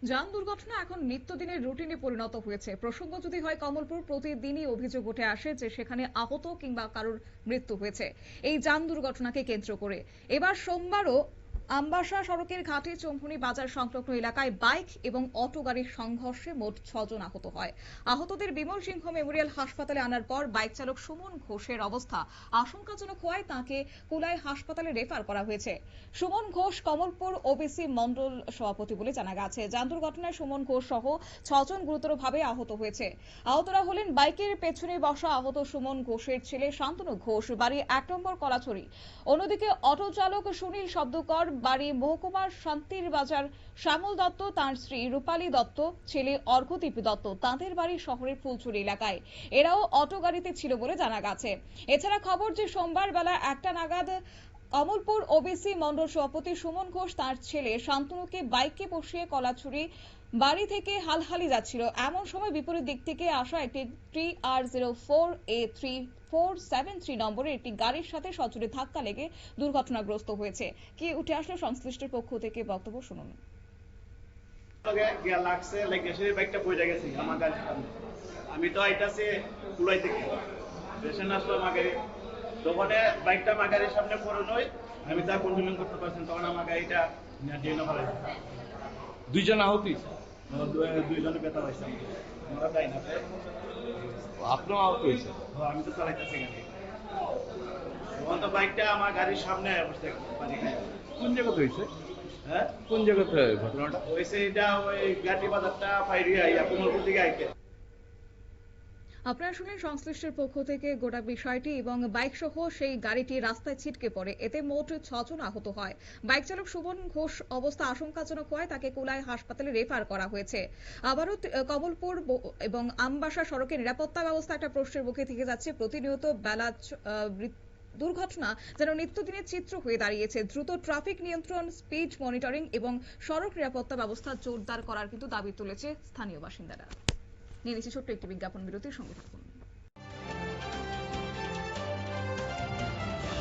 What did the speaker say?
যান দুর্ঘটনা এখন নিত্যদিনের রুটিনে পরিণত হয়েছে। প্রসঙ্গ যদি হয় কমলপুর, প্রতিদিনই অভিযোগ উঠে আসে যে সেখানে আহত কিংবা কারোর মৃত্যু হয়েছে এই যান দুর্ঘটনাকে কেন্দ্র করে। এবার সোমবারও আমবাসা সড়কের ঘাটে চম্পুনি বাজার সংলগ্ন এলাকায় বাইক এবং অটো গাড়ির সংঘর্ষে মোট 6 জন আহত হয়। আহতদের বিমল সিংহ মেমোরিয়াল হাসপাতালে আনার পর বাইক চালক সুমন ঘোষের অবস্থা আশঙ্কাজনক হওয়ায় তাকে কুলাই হাসপাতালে রেফার করা হয়েছে। সুমন ঘোষ কমলপুর ওবিসি মন্ডল সভাপতি বলে জানা গেছে। যান দুর্ঘটনায় সুমন ঘোষ সহ 6 জন গুরুতরভাবে আহত হয়েছে। আহতরা হলেন বাইকের পেছনে বসা আহত সুমন ঘোষের ছেলে শান্তনু ঘোষ, বাড়ি 1 নম্বর কলাছড়ি। অন্যদিকে অটো চালক সুনীল শব্দকর, বাড়ি মহকুমার শান্তির বাজার, শ্যামল দত্ত, তাঁর স্ত্রী রূপালী দত্ত, ছেলে অর্ঘদীপ দত্ত তাঁদের বাড়ি শহরের ফুলচুরি এলাকায়। এরাও অটো গাড়িতে ছিল বলে জানা গেছে। এছাড়া খবর যে সোমবার বেলা 1টা নাগাদ কমলপুর ওবিসি মন্ডল সভাপতি সুমন ঘোষ তার ছেলে শান্তনুকে বাইকে বসিয়ে কলাছড়ি বাড়ি থেকে হালহালি যাচ্ছিল। এমন সময় বিপরীত দিক থেকে আসা একটি TR04A3473 নম্বরের একটি গাড়ির সাথে সজোরে ধাক্কা লেগে দুর্ঘটনাগ্রস্ত হয়েছে। কি উঠে আসলো সংশ্লিষ্টের পক্ষ থেকে বক্তব্য শুনুন। আমি তো আইতাছি কুলাই থেকে পেশেন্ট আসলো আমাকে, তখন বাইকটা আমার গাড়ির সামনে পড়ে নয়, আমি তা কন্ট্রোল করতে পারছি তখন আমার গাড়িটা দিয়ে নেওয়া হয়। দুইজন আহত হয়েছে, দুইজনে ব্যথা পাইছে। আমরা তাই না, আপনিও আহত হয়েছে। আমি তো চালাইতেছি গাড়ি, তখন তো বাইকটা আমার গাড়ির সামনে অবস্থা। কোন জায়গাতে হয়েছে? হ্যাঁ, কোন জায়গাতে ঘটনাটা হয়েছে? এটা ওই গাড়ি বাজারটা পাইরিয়া কমলপুর দিকে আইতে। আপনারা শুনলেন সংশ্লিষ্টের পক্ষ থেকে গোটা বিষয়টি এবং বাইক সহ সেই গাড়িটি রাস্তায় ছিটকে পড়ে। এতে মোট 6 জন আহত হয়। বাইক চালক সুমন ঘোষ অবস্থা আশঙ্কাজনক হওয়ায় তাকে কুলাই হাসপাতালে রেফার করা হয়েছে। আবারও কমলপুর এবং আমবাসা সড়কের নিরাপত্তা ব্যবস্থা একটা প্রশ্নের মুখে থেকে যাচ্ছে। প্রতিনিয়ত বেলা দুর্ঘটনা যেন নিত্যদিনের চিত্র হয়ে দাঁড়িয়েছে। দ্রুত ট্রাফিক নিয়ন্ত্রণ, স্পিড মনিটরিং এবং সড়ক নিরাপত্তা ব্যবস্থা জোরদার করার কিন্তু দাবি তুলেছে স্থানীয় বাসিন্দারা। নিয়ে নিচ্ছি ছোট্ট একটি বিজ্ঞাপন বিরতির সঙ্গে থাকুন।